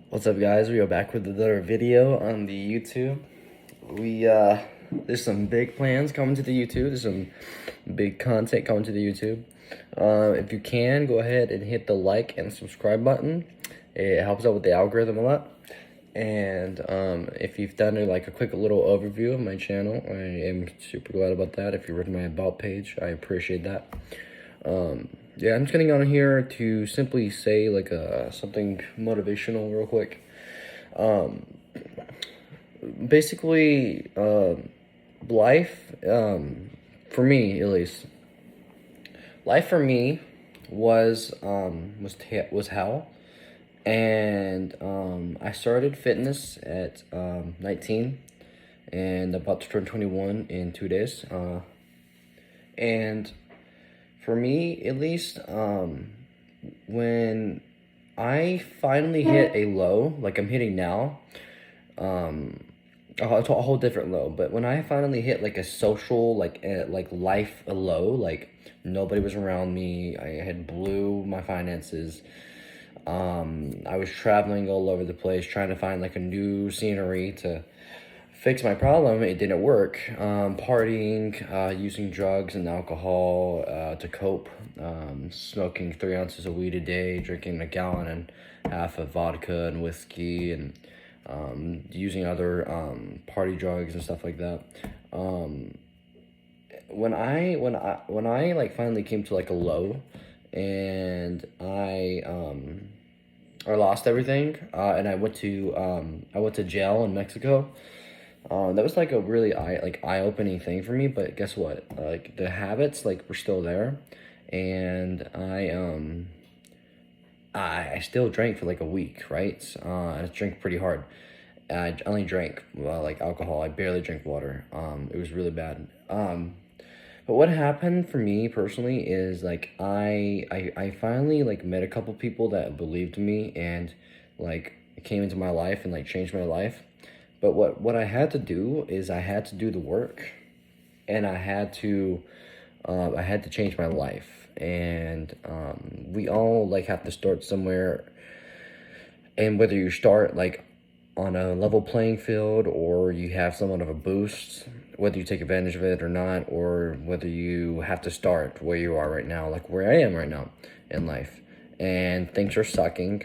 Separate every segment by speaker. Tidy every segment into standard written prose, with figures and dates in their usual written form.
Speaker 1: What's up, guys? We are back with another video on the YouTube. There's some big plans coming to the YouTube. There's some big content coming to the YouTube. If you can, go ahead and hit the like and subscribe button. It helps out with the algorithm a lot. And if you've done like a quick little overview of my channel, I am super glad about that. If you read my about page, I appreciate that. Yeah, I'm just getting on here to simply say like something motivational real quick. Basically, life, for me at least, life for me was hell. And I started fitness at 19 and about to turn 21 in 2 days. And for me, at least, when I finally hit a low, like I'm hitting now, a whole different low. But when I finally hit like a social, like life a low, like nobody was around me, I had blew my finances. I was traveling all over the place, trying to find like a new scenery to fix my problem. It didn't work. Partying, using drugs and alcohol to cope, smoking 3 ounces of weed a day, drinking a gallon and half of vodka and whiskey, and using other party drugs and stuff like that. When I like finally came to like a low, and I lost everything, and I went to jail in Mexico. That was like a really eye-opening thing for me. But guess what? Like the habits like were still there, and I still drank for like a week, right? I drank pretty hard. I only drank like alcohol. I barely drank water. It was really bad. But what happened for me personally is like I finally like met a couple people that believed in me and like came into my life and like changed my life. But what I had to do is I had to do the work, and I had to change my life. And we all like have to start somewhere, and whether you start like on a level playing field or you have somewhat of a boost, whether you take advantage of it or not, or whether you have to start where you are right now, like where I am right now in life, and things are sucking,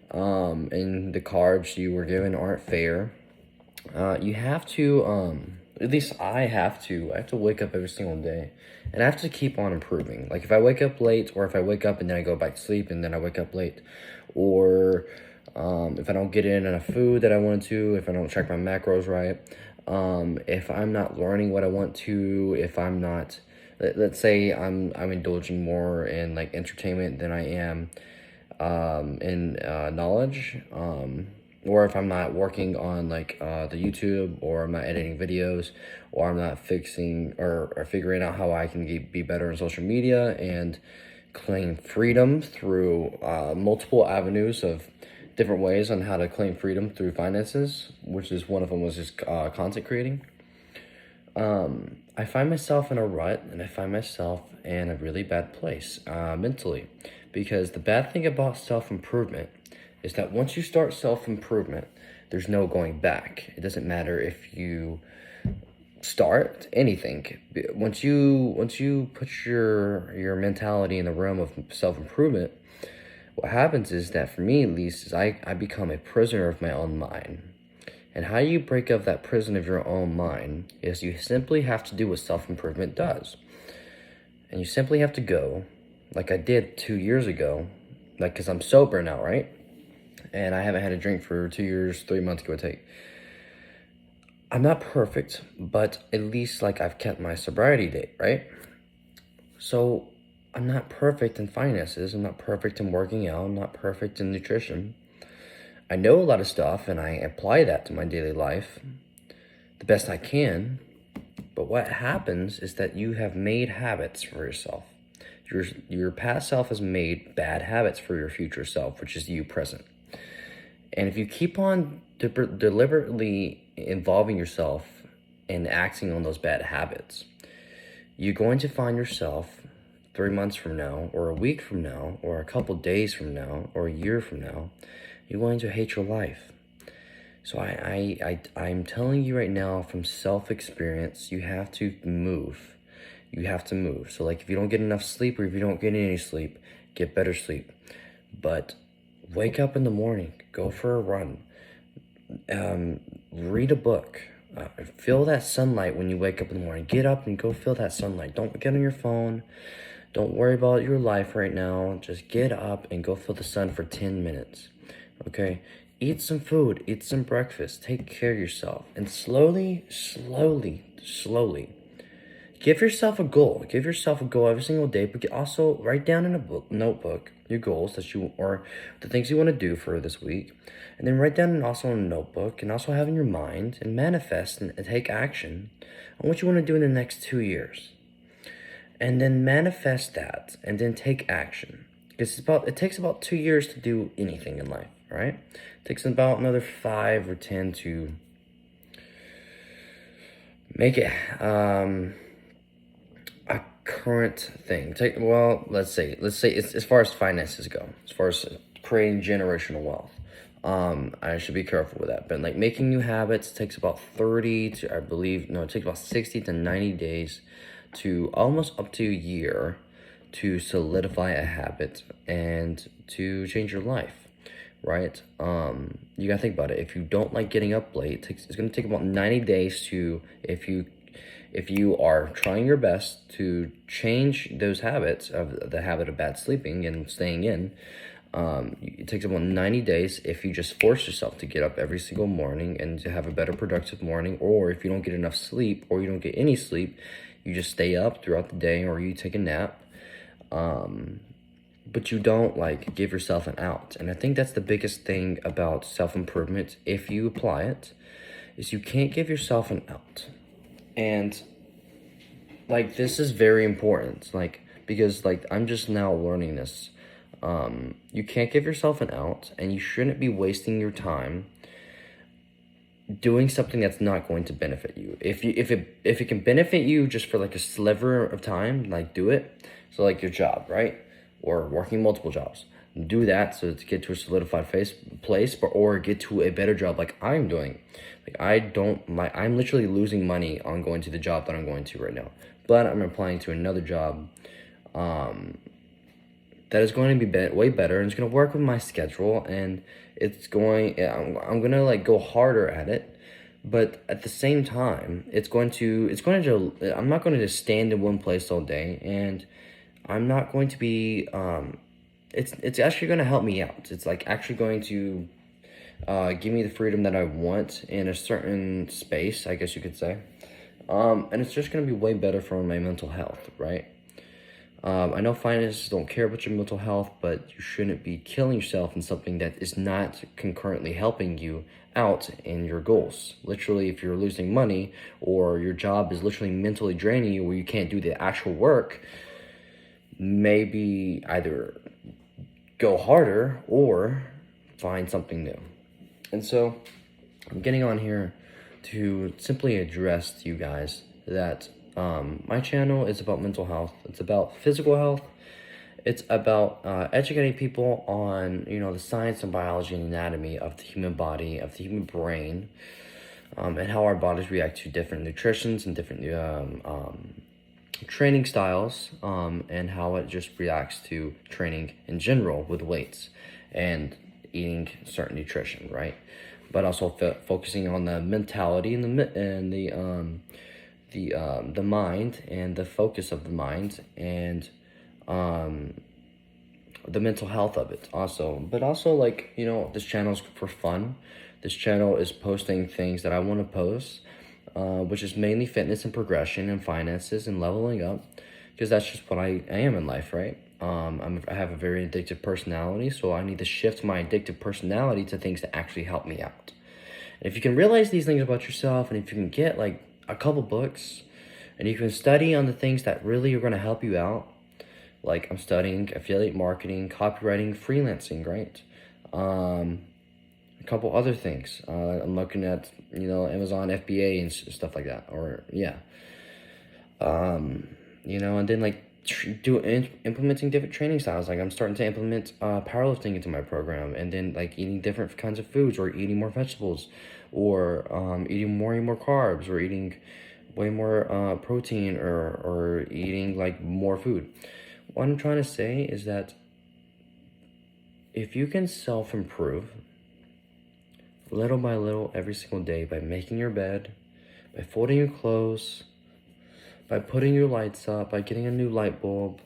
Speaker 1: and the cards you were given aren't fair. You have to, at least I have to wake up every single day, and I have to keep on improving. Like if I wake up late, or if I wake up and then I go back to sleep and then I wake up late, or if I don't get in enough food that I want to, if I don't check my macros right, if I'm not learning what I want to, if I'm not, let's say I'm indulging more in like entertainment than I am in knowledge, or if I'm not working on like the YouTube, or I'm not editing videos, or I'm not fixing or figuring out how I can be better in social media and claim freedom through multiple avenues of different ways on how to claim freedom through finances, which is one of them was just content creating. I find myself in a rut, and I find myself in a really bad place mentally, because the bad thing about self-improvement is that once you start self-improvement, there's no going back. It doesn't matter if you start anything. Once you put your mentality in the realm of self-improvement, what happens is that, for me at least, is I become a prisoner of my own mind. And how you break up that prison of your own mind is you simply have to do what self-improvement does. And you simply have to go, like I did 2 years ago, like, because I'm sober now, right? And I haven't had a drink for 2 years, 3 months, give or take. I'm not perfect, but at least like I've kept my sobriety date, right? So I'm not perfect in finances. I'm not perfect in working out. I'm not perfect in nutrition. I know a lot of stuff, and I apply that to my daily life the best I can. But what happens is that you have made habits for yourself. Your past self has made bad habits for your future self, which is you present. And if you keep on deliberately involving yourself and acting on those bad habits, you're going to find yourself 3 months from now, or a week from now, or a couple days from now, or a year from now, you're going to hate your life. So I'm telling you right now from self-experience, you have to move. You have to move. So like if you don't get enough sleep or if you don't get any sleep, get better sleep. But wake up in the morning, go for a run, read a book, feel that sunlight when you wake up in the morning. Get up and go feel that sunlight. Don't get on your phone. Don't worry about your life right now. Just get up and go feel the sun for 10 minutes. Okay? Eat some food. Eat some breakfast. Take care of yourself. And slowly, give yourself a goal. Give yourself a goal every single day, but also write down in a notebook your goals that you, or the things you want to do for this week. And then write down also in a notebook and also have in your mind and manifest and take action on what you want to do in the next 2 years. And then manifest that and then take action. Because it takes about 2 years to do anything in life, right? It takes about another 5 or 10 to make it a current thing. Let's say it's as far as finances go, as far as creating generational wealth. I should be careful with that. But like making new habits takes about 30 to, it takes about 60 to 90 days to almost up to a year to solidify a habit and to change your life, right? You gotta think about it. If you don't like getting up late, it's gonna take about 90 days to, if you are trying your best to change those habits of the habit of bad sleeping and staying in, it takes about 90 days if you just force yourself to get up every single morning and to have a better productive morning. Or if you don't get enough sleep or you don't get any sleep, you just stay up throughout the day or you take a nap. But you don't like give yourself an out. And I think that's the biggest thing about self-improvement, if you apply it, is you can't give yourself an out. And like this is very important, like because like I'm just now learning this. You can't give yourself an out, and you shouldn't be wasting your time doing something that's not going to benefit you. If it can benefit you just for like a sliver of time, like do it. So like your job, right? Or working multiple jobs. Do that so to get to a solidified place, or get to a better job like I'm doing. Like I'm literally losing money on going to the job that I'm going to right now. But I'm applying to another job that is going to be way better, and it's going to work with my schedule, and I'm going to like go harder at it. But at the same time, I'm not going to just stand in one place all day, and I'm not going to be, it's actually going to help me out. It's like actually going to give me the freedom that I want in a certain space, I guess you could say. And it's just going to be way better for my mental health, right? I know finances don't care about your mental health, but you shouldn't be killing yourself in something that is not concurrently helping you out in your goals. Literally, if you're losing money or your job is literally mentally draining you where you can't do the actual work, maybe either go harder or find something new. And so I'm getting on here to simply address to you guys that my channel is about mental health. It's about physical health. It's about educating people on, the science and biology and anatomy of the human body, of the human brain, and how our bodies react to different nutritions and different training styles, and how it just reacts to training in general with weights and eating certain nutrition, right? But also focusing on the mentality and the mind and the focus of the mind and the mental health of it also. But also, like, this channel is for fun. This channel is posting things that I want to post, which is mainly fitness and progression and finances and leveling up, because that's just what I am in life, right? I have a very addictive personality, so I need to shift my addictive personality to things that actually help me out. And if you can realize these things about yourself, and if you can get like a couple books, and you can study on the things that really are going to help you out, like I'm studying affiliate marketing, copywriting, freelancing, right? A couple other things. I'm looking at, Amazon FBA and stuff like that, or yeah. And then like implementing different training styles. Like I'm starting to implement powerlifting into my program, and then like eating different kinds of foods, or eating more vegetables, or eating more and more carbs, or eating way more protein, or eating like more food. What I'm trying to say is that if you can self-improve little by little every single day by making your bed, by folding your clothes, by putting your lights up, by getting a new light bulb,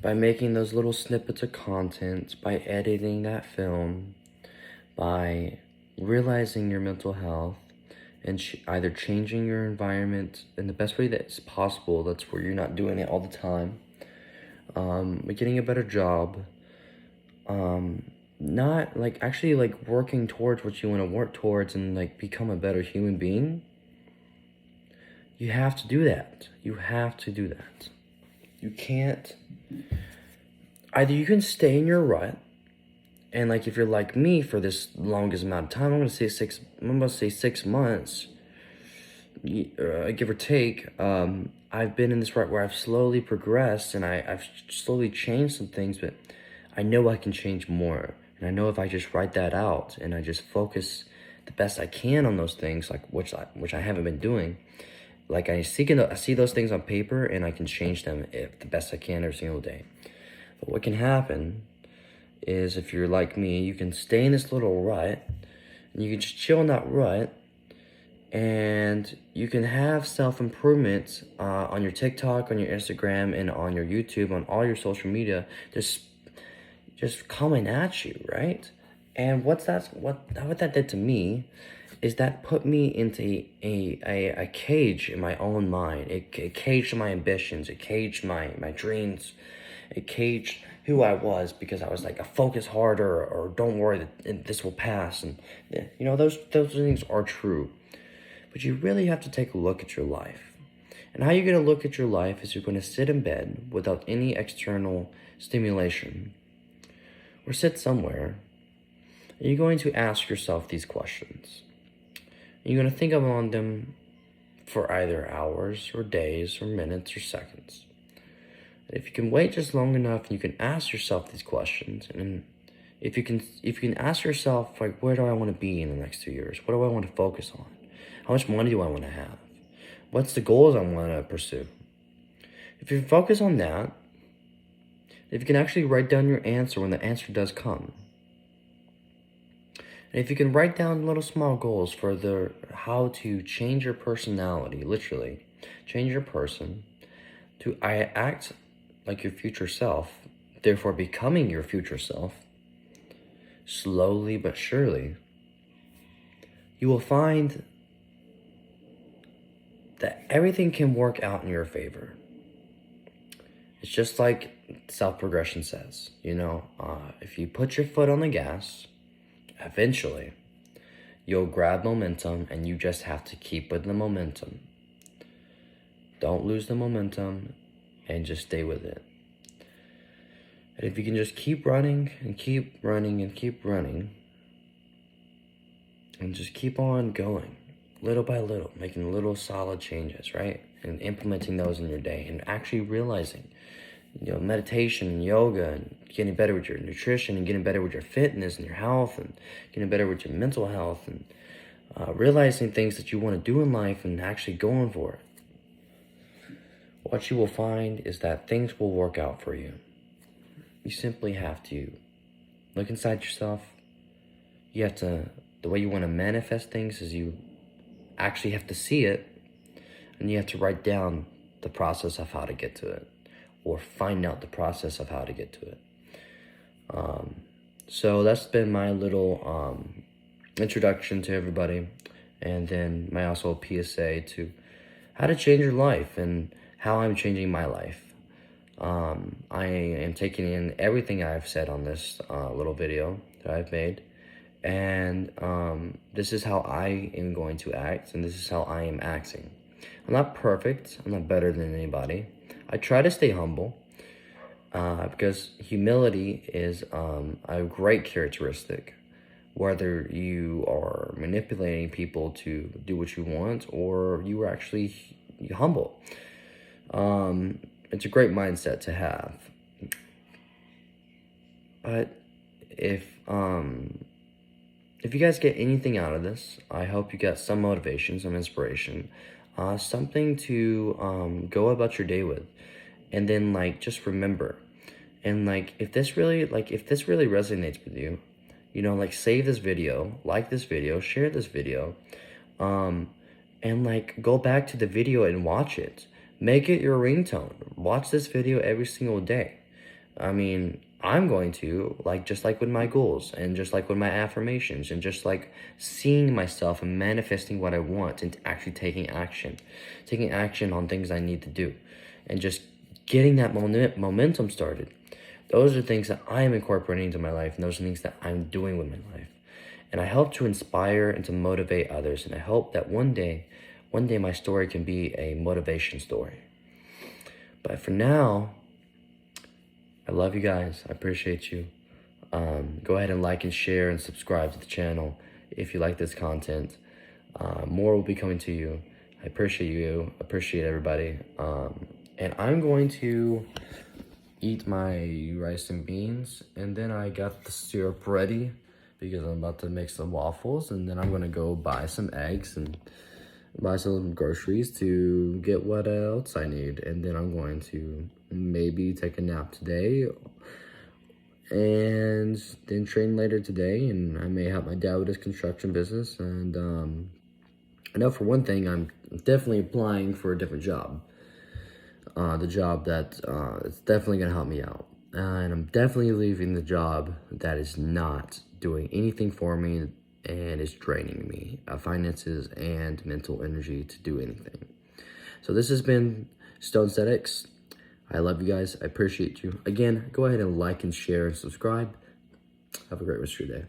Speaker 1: by making those little snippets of content, by editing that film, by realizing your mental health, and either changing your environment in the best way that's possible, that's where you're not doing it all the time, by getting a better job, not like actually like working towards what you want to work towards and like become a better human being. You have to do that. You have to do that. You can't. Either you can stay in your rut, and like if you're like me for this longest amount of time, I'm gonna say 6 months, give or take. I've been in this rut where I've slowly progressed, and I've slowly changed some things, but I know I can change more. And I know if I just write that out and I just focus the best I can on those things, like which I haven't been doing. Like I see those things on paper, and I can change them if the best I can every single day. But what can happen is, if you're like me, you can stay in this little rut, and you can just chill in that rut, and you can have self-improvement on your TikTok, on your Instagram, and on your YouTube, on all your social media, just coming at you, right? And what that did to me is that put me into a cage in my own mind. It caged my ambitions. It caged my dreams. It caged who I was, because I was like, a focus harder, or don't worry, this will pass. And you know, those things are true. But you really have to take a look at your life. And how you're going to look at your life is you're going to sit in bed without any external stimulation, or sit somewhere, and you're going to ask yourself these questions. You're going to think on them for either hours or days or minutes or seconds. And if you can wait just long enough, and you can ask yourself these questions, and if you can ask yourself, like, where do I want to be in the next 2 years? What do I want to focus on? How much money do I want to have? What's the goals I want to pursue? If you focus on that, if you can actually write down your answer when the answer does come, and if you can write down little small goals for how to change your personality, literally, change your person, to act like your future self, therefore becoming your future self, slowly but surely, you will find that everything can work out in your favor. It's just like self-progression says, you know, if you put your foot on the gas, eventually you'll grab momentum, and you just have to keep with the momentum. Don't lose the momentum, and just stay with it. And if you can just keep running and keep running and keep running, and just keep on going, little by little, making little solid changes, right? And implementing those in your day, and actually realizing, you know, meditation and yoga, and getting better with your nutrition, and getting better with your fitness and your health, and getting better with your mental health, and realizing things that you want to do in life, and actually going for it. What you will find is that things will work out for you. You simply have to look inside yourself. You have to, the way you want to manifest things is you actually have to see it, and you have to write down the process of how to get to it, or find out the process of how to get to it. So that's been my little introduction to everybody, and then my also PSA to how to change your life and how I'm changing my life. I am taking in everything I've said on this little video that I've made, and this is how I am going to act, and this is how I am acting. I'm not perfect. I'm not better than anybody. I try to stay humble, because humility is a great characteristic, whether you are manipulating people to do what you want, or you are actually humble. it's a great mindset to have. But if you guys get anything out of this, I hope you get some motivation, some inspiration, something to go about your day with. And then like just remember, and like if this really resonates with you, like save this video, like this video, share this video, and like go back to the video and watch it. Make it your ringtone. Watch this video every single day. I mean, I'm going to, like, just like with my goals and just like with my affirmations and just like seeing myself and manifesting what I want and actually taking action on things I need to do and just getting that momentum started. Those are things that I am incorporating into my life, and those are things that I'm doing with my life. And I hope to inspire and to motivate others, and I hope that one day my story can be a motivation story. But for now, I love you guys. I appreciate you. Go ahead and like and share and subscribe to the channel if you like this content. More will be coming to you. I appreciate you. Appreciate everybody. And I'm going to eat my rice and beans, and then I got the syrup ready because I'm about to make some waffles, and then I'm gonna go buy some eggs and buy some groceries to get what else I need, and then I'm going to maybe take a nap today and then train later today, and I may help my dad with his construction business. And I know for one thing, I'm definitely applying for a different job. The job that it's definitely gonna help me out, and I'm definitely leaving the job that is not doing anything for me and is draining me finances and mental energy to do anything. So this has been StoneStetics. I love you guys. I appreciate you. Again, go ahead and like and share and subscribe. Have a great rest of your day.